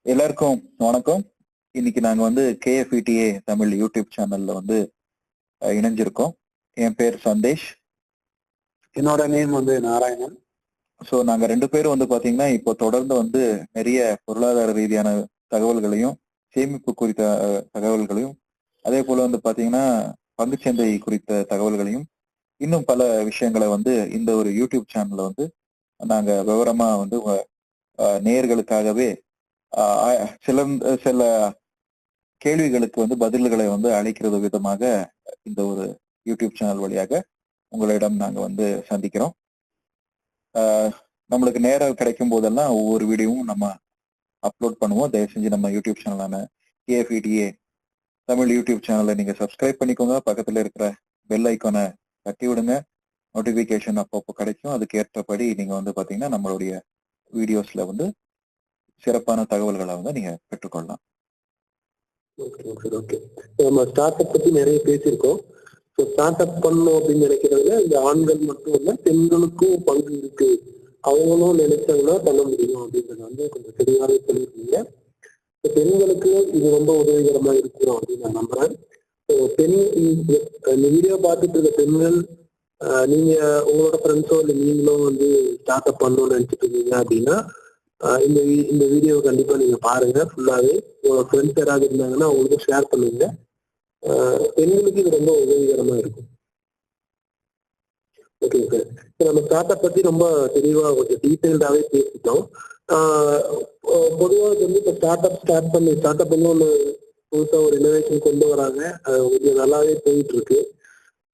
எல்லாருக்கும் வணக்கம். இன்னைக்கு நாங்க வந்து KFETA தமிழ் யூடியூப் சேனல்ல வந்து இணைஞ்சிருக்கோம். என் பேர் சந்தேஷ். என்னோட நேம் வந்து நாராயணன். ஸோ நாங்க 2 பேரும் வந்து பாத்தீங்கன்னா இப்போ தொடர்ந்து வந்து நிறைய பொருளாதார ரீதியான தகவல்களையும் சேமிப்பு குறித்த தகவல்களையும் அதே போல வந்து பாத்தீங்கன்னா பங்குச்சந்தை குறித்த தகவல்களையும் இன்னும் பல விஷயங்களை வந்து இந்த ஒரு யூடியூப் சேனல்ல வந்து நாங்க விவரமா வந்து நேயர்களுக்காகவே சில கேள்விகளுக்கு வந்து பதில்களை வந்து அளிக்கிறது விதமாக இந்த ஒரு யூடியூப் சேனல் வழியாக உங்களிடம் நாங்க வந்து சந்திக்கிறோம். நம்மளுக்கு நேரம் கிடைக்கும் போதெல்லாம் ஒவ்வொரு வீடியோவும் நம்ம அப்லோட் பண்ணுவோம். தயவு செஞ்சு நம்ம யூடியூப் சேனலான KFETA தமிழ் யூடியூப் சேனலை நீங்க சப்ஸ்கிரைப் பண்ணிக்கோங்க. பக்கத்துல இருக்கிற பெல் ஐக்கானை தட்டி விடுங்க. நோட்டிபிகேஷன் அப்பப்போ கிடைக்கும். அதுக்கு ஏற்றபடி நீங்க வந்து பாத்தீங்கன்னா நம்மளுடைய வீடியோஸ்ல வந்து சிறப்பான தகவல்களை வந்து நீங்க பெற்றுக்கொள்ளலாம். நம்ம ஸ்டார்ட் அப் பத்தி நிறைய பேசியிருக்கோம். ஸ்டார்ட் அப் பண்ணணும் அப்படின்னு நினைக்கிறதுல இந்த ஆண்கள் மட்டும் இல்ல, பெண்களுக்கும் பங்கு இருக்கு. அவங்களும் நினைச்சாங்கன்னா பண்ண முடியும் அப்படின்றது வந்து கொஞ்சம் தெளிவாகவே சொல்லியிருக்கீங்க. பெண்களுக்கு இது ரொம்ப உதவிகரமா இருக்கும் அப்படின்னு நான் நம்புறேன். பெண் இந்த வீடியோ பார்த்துட்டு இருக்க பெண்கள், நீங்க உங்களோட ஃப்ரெண்ட்ஸோ இல்லை நீங்களும் வந்து ஸ்டார்ட் அப் பண்ணணும்னு நினைச்சிட்டு இருக்கீங்க அப்படின்னா இந்த வீடியோவை கண்டிப்பா நீங்க பாருங்க ஃபுல்லாவே. உங்க ஃப்ரெண்ட்ஸ் யாராவது இருந்தாங்கன்னா அவங்களுக்கு ஷேர் பண்ணுங்க. பெண்களுக்கு இது ரொம்ப உதவிகரமா இருக்கும். Okay sir. நம்ம ஸ்டார்ட் அப் பத்தி ரொம்ப தெளிவா கொஞ்சம் டீட்டெயில்டாவே பேசிட்டோம். பொதுவாக வந்து இப்போ ஸ்டார்ட் அப் வந்து ஒன்று புதுசா ஒரு இனோவேஷன் கொண்டு வராங்க. கொஞ்சம் நல்லாவே போயிட்டு இருக்கு.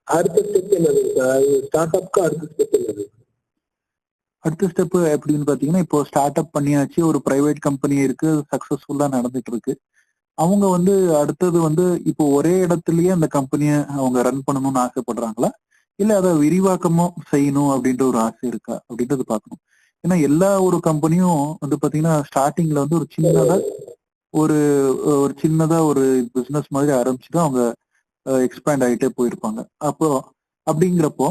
அடுத்த ஸ்டெப் என்னது சார்? ஸ்டார்ட் அப்க்கு அடுத்த ஸ்டெப் என்னது? அடுத்த ஸ்டெப் எப்படின்னு பாத்தீங்கன்னா, இப்போ ஸ்டார்ட் அப் பண்ணியாச்சு, ஒரு பிரைவேட் கம்பெனி இருக்கு, சக்சஸ்ஃபுல்லா நடந்துட்டு இருக்கு. அவங்க வந்து அடுத்தது வந்து இப்போ ஒரே இடத்துலயே அந்த கம்பெனியை அவங்க ரன் பண்ணணும்னு ஆசைப்படுறாங்களா, இல்ல அதை விரிவாக்கமும் செய்யணும் அப்படின்ற ஒரு ஆசை இருக்கா அப்படின்றது பார்க்கணும். ஏன்னா எல்லா ஒரு கம்பெனியும் வந்து பாத்தீங்கன்னா ஸ்டார்டிங்ல வந்து ஒரு சின்னதா ஒரு பிசினஸ் மாதிரி ஆரம்பிச்சுட்டு அவங்க எக்ஸ்பேண்ட் ஆகிட்டே போயிருப்பாங்க. அப்போ அப்படிங்கிறப்போ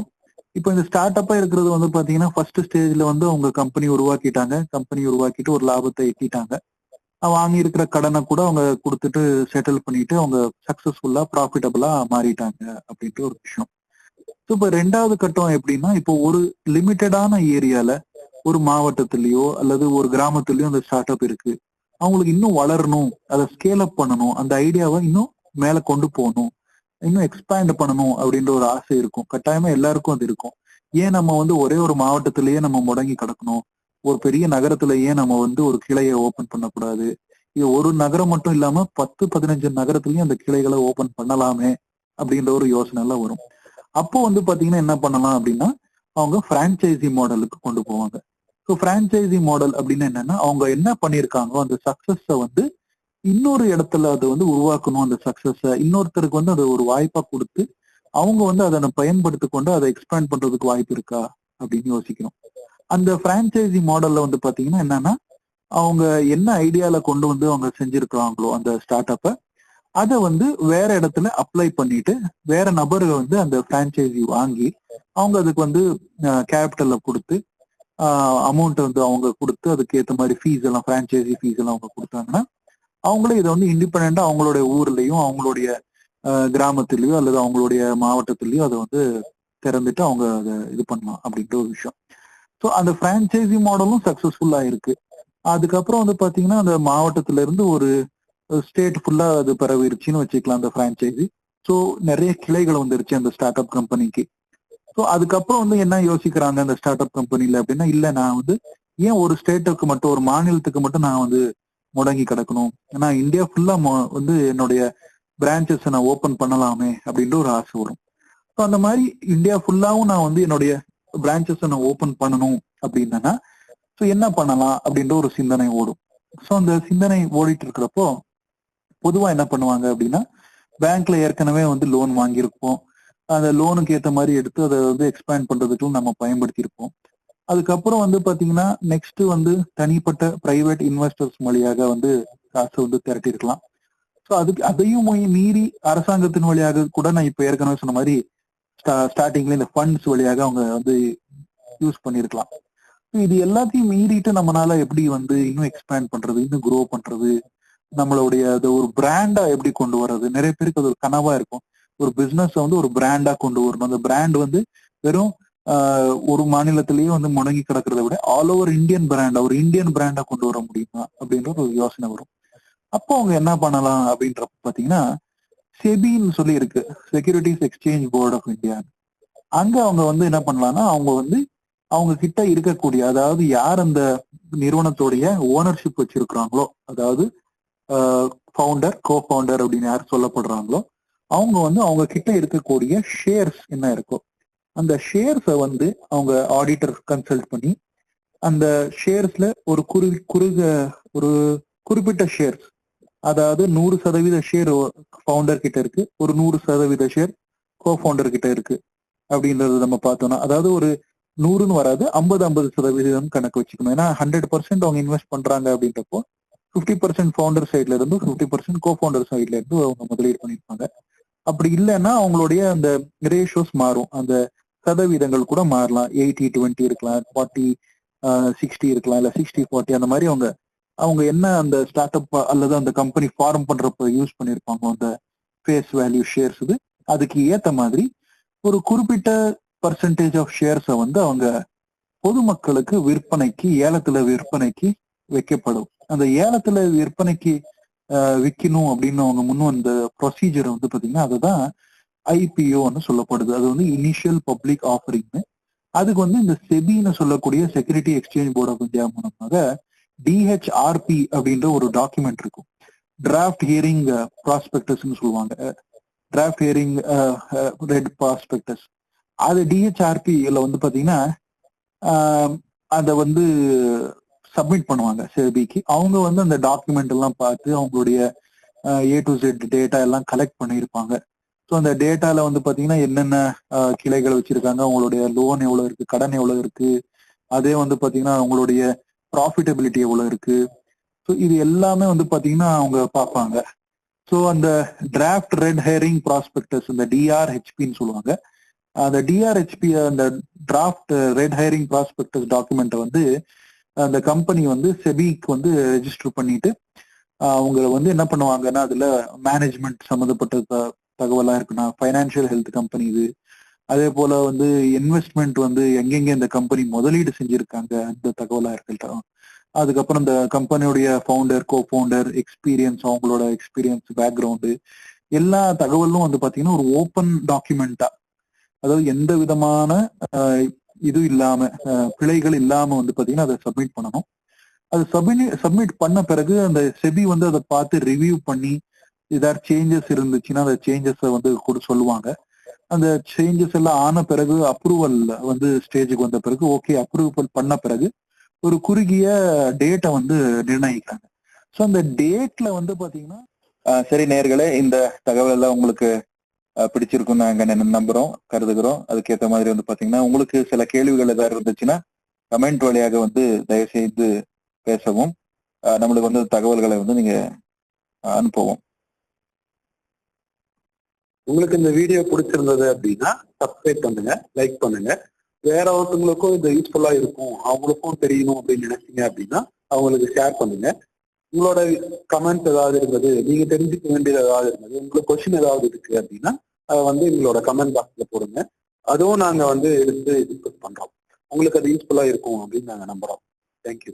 இப்போ இந்த ஸ்டார்ட் அப்பா இருக்கிறது வந்து பாத்தீங்கன்னா ஃபர்ஸ்ட் ஸ்டேஜ்ல வந்து அவங்க கம்பெனி உருவாக்கிட்டு ஒரு லாபத்தை எட்டிட்டாங்க. வாங்கி இருக்கிற கடனை கூட அவங்க கொடுத்துட்டு செட்டில் பண்ணிட்டு அவங்க சக்சஸ்ஃபுல்லா ப்ராஃபிட்டபிளா மாறிட்டாங்க அப்படின்ற ஒரு விஷயம். ஸோ இப்போ 2வது கட்டம் எப்படின்னா, இப்போ ஒரு லிமிட்டடான ஏரியால ஒரு மாவட்டத்திலயோ அல்லது ஒரு கிராமத்திலயோ அந்த ஸ்டார்ட் அப் இருக்கு. அவங்களுக்கு இன்னும் வளரணும், அதை ஸ்கேல் அப் பண்ணணும், அந்த ஐடியாவை இன்னும் மேல கொண்டு போகணும், இன்னும் எக்ஸ்பேண்ட் பண்ணணும் அப்படின்ற ஒரு ஆசை இருக்கும். கட்டாயமா எல்லாருக்கும் அது இருக்கும். ஏன் நம்ம வந்து ஒரே ஒரு மாவட்டத்திலேயே நம்ம முடங்கி கிடக்கணும், ஒரு பெரிய நகரத்துல ஏன் நம்ம வந்து ஒரு கிளையை ஓபன் பண்ணக்கூடாது, இது ஒரு நகரம் மட்டும் இல்லாம 10-15 நகரத்துலயும் அந்த கிளைகளை ஓபன் பண்ணலாமே அப்படின்ற ஒரு யோசனை எல்லாம் வரும். அப்போ வந்து பாத்தீங்கன்னா என்ன பண்ணலாம் அப்படின்னா, அவங்க பிரான்ச்சைசி மாடலுக்கு கொண்டு போவாங்க. ஸோ பிரான்ச்சைசி மாடல் அப்படின்னு என்னன்னா, அவங்க என்ன பண்ணியிருக்காங்களோ அந்த சக்சஸ வந்து இன்னொரு இடத்துல அதை வந்து உருவாக்கணும். அந்த சக்சஸ இன்னொருத்தருக்கு வந்து அதை ஒரு வாய்ப்பா கொடுத்து அவங்க வந்து அதை பயன்படுத்தி கொண்டு அதை எக்ஸ்பேண்ட் பண்றதுக்கு வாய்ப்பு இருக்கா அப்படின்னு யோசிக்கணும். அந்த பிரான்ச்சைசி மாடல்ல வந்து பாத்தீங்கன்னா என்னன்னா, அவங்க என்ன ஐடியால கொண்டு வந்து அவங்க செஞ்சிருக்காங்களோ அந்த ஸ்டார்ட் அப்ப, அதை வந்து வேற இடத்துல அப்ளை பண்ணிட்டு வேற நபர்கள் வந்து அந்த பிரான்ச்சைசி வாங்கி அவங்க அதுக்கு வந்து கேபிட்டல்ல கொடுத்து அமௌண்ட் வந்து அவங்க கொடுத்து அதுக்கு ஏற்ற மாதிரி ஃபீஸ் எல்லாம் பிரான்ச்சைசி ஃபீஸ் எல்லாம் அவங்க கொடுத்தாங்கன்னா அவங்களே இதை வந்து இண்டிபெண்டா அவங்களுடைய ஊர்லயும் அவங்களுடைய கிராமத்திலயோ அல்லது அவங்களுடைய மாவட்டத்திலயோ அதை வந்து திறந்துட்டு அவங்க அதை இது பண்ணலாம் அப்படின்ற ஒரு விஷயம். ஸோ அந்த பிரான்ச்சைசி மாடலும் சக்சஸ்ஃபுல்லா இருக்கு. அதுக்கப்புறம் வந்து பாத்தீங்கன்னா அந்த மாவட்டத்துல இருந்து ஒரு ஸ்டேட் ஃபுல்லா அது பரவிருச்சுன்னு வச்சுக்கலாம் அந்த பிரான்ச்சைசி. ஸோ நிறைய கிளைகள் வந்துருச்சு அந்த ஸ்டார்ட் அப் கம்பெனிக்கு. ஸோ அதுக்கப்புறம் வந்து என்ன யோசிக்கிறாங்க அந்த ஸ்டார்ட் அப் கம்பெனில அப்படின்னா, இல்ல நான் வந்து ஏன் ஒரு ஸ்டேட்டுக்கு மட்டும் ஒரு மாநிலத்துக்கு மட்டும் நான் வந்து முடங்கி கிடக்கணும், ஏன்னா இந்தியா ஃபுல்லா வந்து என்னுடைய பிரான்ச்சஸ் நான் ஓபன் பண்ணலாமே அப்படின்ற ஒரு ஆசை வரும். ஸோ அந்த மாதிரி இந்தியா ஃபுல்லாவும் நான் வந்து என்னுடைய பிரான்ச்சஸ் நான் ஓபன் பண்ணணும் அப்படின்னா ஸோ என்ன பண்ணலாம் அப்படின்ற ஒரு சிந்தனை ஓடும். ஸோ அந்த சிந்தனை ஓடிட்டு இருக்கிறப்போ பொதுவா என்ன பண்ணுவாங்க அப்படின்னா, பேங்க்ல ஏற்கனவே வந்து லோன் வாங்கியிருப்போம், அந்த லோனுக்கு ஏற்ற மாதிரி எடுத்து அதை வந்து எக்ஸ்பேண்ட் பண்றதுக்கும் நம்ம பயன்படுத்தியிருப்போம். அதுக்கப்புறம் வந்து பாத்தீங்கன்னா நெக்ஸ்ட் வந்து தனிப்பட்ட பிரைவேட் இன்வெஸ்டர்ஸ் வழியாக வந்து காசு வந்து திரட்டி இருக்கலாம். ஸோ அதையும் மீறி அரசாங்கத்தின் வழியாக கூட நான் இப்ப ஏற்கனவே சொன்ன மாதிரி ஸ்டார்டிங்ல இந்த ஃபண்ட்ஸ் வழியாக அவங்க வந்து யூஸ் பண்ணிருக்கலாம். இது எல்லாத்தையும் மீறிட்டு நம்மளால எப்படி வந்து இன்னும் எக்ஸ்பேண்ட் பண்றது, இன்னும் க்ரோ பண்றது, நம்மளுடைய அது ஒரு பிராண்டா எப்படி கொண்டு வர்றது. நிறைய பேருக்கு அது ஒரு கனவா இருக்கும். ஒரு பிசினஸ் வந்து ஒரு பிராண்டா கொண்டு வரணும். அந்த பிராண்ட் வந்து வெறும் ஒரு மாநிலத்திலேயே வந்து முடங்கி கிடக்கிறத விட ஆல் ஓவர் இந்தியன் பிராண்டா, ஒரு இந்தியன் பிராண்டா கொண்டு வர முடியுமா அப்படின்ற ஒரு யோசனை வரும். அப்போ அவங்க என்ன பண்ணலாம் அப்படின்றப்ப பாத்தீங்கன்னா, செபின்னு சொல்லி இருக்கு, securities exchange board of India. அங்க அவங்க வந்து என்ன பண்ணலாம்னா, அவங்க வந்து அவங்க கிட்ட இருக்கக்கூடிய, அதாவது யார் அந்த நிறுவனத்துடைய ஓனர்ஷிப் வச்சிருக்கிறாங்களோ, அதாவது ஃபவுண்டர், கோ ஃபவுண்டர் அப்படின்னு யார் சொல்லப்படுறாங்களோ, அவங்க வந்து அவங்க கிட்ட இருக்கக்கூடிய ஷேர்ஸ் என்ன இருக்கோ அந்த ஷேர்ஸை வந்து அவங்க ஆடிட்டர் கன்சல்ட் பண்ணி அந்த ஷேர்ஸ்ல ஒரு ஒரு குறிப்பிட்ட ஷேர்ஸ், அதாவது 100% ஷேர் ஃபவுண்டர் கிட்ட இருக்கு, ஒரு 100% ஷேர் கோ ஃபவுண்டர் கிட்ட இருக்கு அப்படின்றது நம்ம பார்த்தோம்னா, அதாவது ஒரு 100ன்னு வராது, 50-50% கணக்கு வச்சுக்கணும். ஏன்னா 100% அவங்க இன்வெஸ்ட் பண்றாங்க அப்படின்றப்போ 50% ஃபவுண்டர் சைட்ல இருந்து 50% கோ ஃபவுண்டர் சைட்ல இருந்து அவங்க முதலீடு பண்ணிருப்பாங்க. அப்படி இல்லைன்னா அவங்களுடைய அந்த ரேஷியோஸ் மாறும், அந்த சதவீதங்கள் கூட மாறலாம். 80-20 இருக்கலாம், 40-60 இருக்கலாம், இல்ல 60-40 அந்த மாதிரி அவங்க அவங்க என்ன அந்த ஸ்டார்ட் அப் அல்லது அந்த கம்பெனி ஃபார்ம் பண்றப்ப யூஸ் பண்ணிருப்பாங்க அந்த ஃபேஸ் வேல்யூ ஷேர்ஸ், இது அதுக்கு ஏத்த மாதிரி ஒரு குறிப்பிட்ட பர்சன்டேஜ் ஆஃப் ஷேர்ஸை வந்து அவங்க பொதுமக்களுக்கு விற்பனைக்கு, ஏலத்துல விற்பனைக்கு வைக்கப்படும். அந்த ஏலத்துல விற்பனைக்கு விற்கணும் அப்படின்னு அவங்க முன் வந்த ப்ரொசீஜர் வந்து பாத்தீங்கன்னா அதுதான் ஐபிஓன்னு சொல்லப்படுது. அது வந்து இனிஷியல் பப்ளிக் ஆஃபரிங். அதுக்கு வந்து இந்த செபின்னு சொல்லக்கூடிய security exchange board of India மூலமாக டிஹெச்ஆர்பி அப்படின்ற ஒரு டாக்குமெண்ட் இருக்கும். டிராஃப்ட் ஹியரிங் ப்ராஸ்பெக்டஸ்ன்னு சொல்லுவாங்க, டிராஃப்ட் ஹியரிங் ரெட் ப்ராஸ்பெக்டஸ். அது டிஹெச்ஆர்பில வந்து பாத்தீங்கன்னா அதை வந்து சப்மிட் பண்ணுவாங்க செபிக்கு. அவங்க வந்து அந்த டாக்குமெண்ட் எல்லாம் பார்த்து அவங்களுடைய A to Z டேட்டா எல்லாம் கலெக்ட் பண்ணியிருப்பாங்க. ஸோ அந்த டேட்டால வந்து பாத்தீங்கன்னா என்னென்ன கிளைகள் வச்சிருக்காங்க, அவங்களுடைய லோன் எவ்வளவு இருக்கு, கடன் எவ்வளவு இருக்கு, அதே வந்து பாத்தீங்கன்னா அவங்களுடைய ப்ராஃபிட்டபிலிட்டி எவ்வளவு இருக்கு, ஸோ இது எல்லாமே வந்து பாத்தீங்கன்னா அவங்க பார்ப்பாங்க. ஸோ அந்த டிராஃப்ட் ரெட் ஹேரிங் ப்ராஸ்பெக்டஸ், இந்த டிஆர்ஹெச்பின்னு சொல்லுவாங்க, அந்த டிஆர்ஹெச்பி அந்த டிராஃப்ட் ரெட் ஹேரிங் ப்ராஸ்பெக்டஸ் டாக்குமெண்ட்டை வந்து அந்த கம்பெனி வந்து செபிக்கு வந்து ரெஜிஸ்டர் பண்ணிட்டு அவங்க வந்து என்ன பண்ணுவாங்கன்னா அதுல மேனேஜ்மெண்ட் சம்மந்தப்பட்ட தகவலா இருக்குன்னா, ஃபைனான்சியல் ஹெல்த் கம்பெனி இது, அதே போல வந்து இன்வெஸ்ட்மெண்ட் வந்து எங்கெங்க இந்த கம்பெனி முதலீடு செஞ்சிருக்காங்க அந்த தகவலா இருக்கட்டும், அதுக்கப்புறம் இந்த கம்பெனியுடைய ஃபவுண்டர், கோ ஃபவுண்டர் எக்ஸ்பீரியன்ஸ், அவங்களோட எக்ஸ்பீரியன்ஸ், பேக்ரவுண்டு, எல்லா தகவலும் வந்து பாத்தீங்கன்னா ஒரு ஓப்பன் டாக்குமெண்டா, அதாவது எந்த விதமான இது இல்லாம, பிழைகள் இல்லாம வந்து பாத்தீங்கன்னா அதை சப்மிட் பண்ணணும். அது சப்மிட் பண்ண பிறகு அந்த செபி வந்து அதை பார்த்து ரிவ்யூ பண்ணி ஏதாவது சேஞ்சஸ் இருந்துச்சுன்னா அந்த சேஞ்சஸை வந்து கூட சொல்லுவாங்க. அந்த சேஞ்சஸ் எல்லாம் ஆன பிறகு அப்ரூவல் வந்து ஸ்டேஜுக்கு வந்த பிறகு, ஓகே அப்ரூவல் பண்ண பிறகு ஒரு குறுகிய டேட்டை வந்து நிர்ணயிக்கிறாங்க. ஸோ அந்த டேட்ல வந்து பாத்தீங்கன்னா சரி நேயர்களே, இந்த தகவல் எல்லாம் உங்களுக்கு பிடிச்சிருக்கும் நாங்க நம்புறோம், கருதுகிறோம். அதுக்கேற்ற மாதிரி வந்து பாத்தீங்கன்னா உங்களுக்கு சில கேள்விகள் ஏதாவது இருந்துச்சுன்னா கமெண்ட் வழியாக வந்து தயவு செய்து பேசவும், நம்மளுக்கு வந்து தகவல்களை வந்து நீங்க அனுப்பவும். உங்களுக்கு இந்த வீடியோ பிடிச்சிருந்தது அப்படின்னா சப்ஸ்கிரைப் பண்ணுங்க, லைக் பண்ணுங்க. வேற ஒருத்தவங்களுக்கும் இது யூஸ்ஃபுல்லா இருக்கும், அவங்களுக்கும் தெரியணும் அப்படின்னு நினைச்சீங்க அப்படின்னா அவங்களுக்கு ஷேர் பண்ணுங்க. உங்களோட கமெண்ட் ஏதாவது இருந்தது, நீங்க தெரிஞ்சுக்க வேண்டியது ஏதாவது இருந்தது, உங்களுக்கு கொஸ்டின் ஏதாவது இருக்கு அப்படின்னா அதை வந்து எங்களோட கமெண்ட் பாக்ஸ்ல போடுங்க. அதுவும் நாங்க வந்து எடுத்து டிஸ்கஸ் பண்றோம். உங்களுக்கு அது யூஸ்ஃபுல்லா இருக்கும் அப்படின்னு நாங்க நம்புறோம். தேங்க்யூ.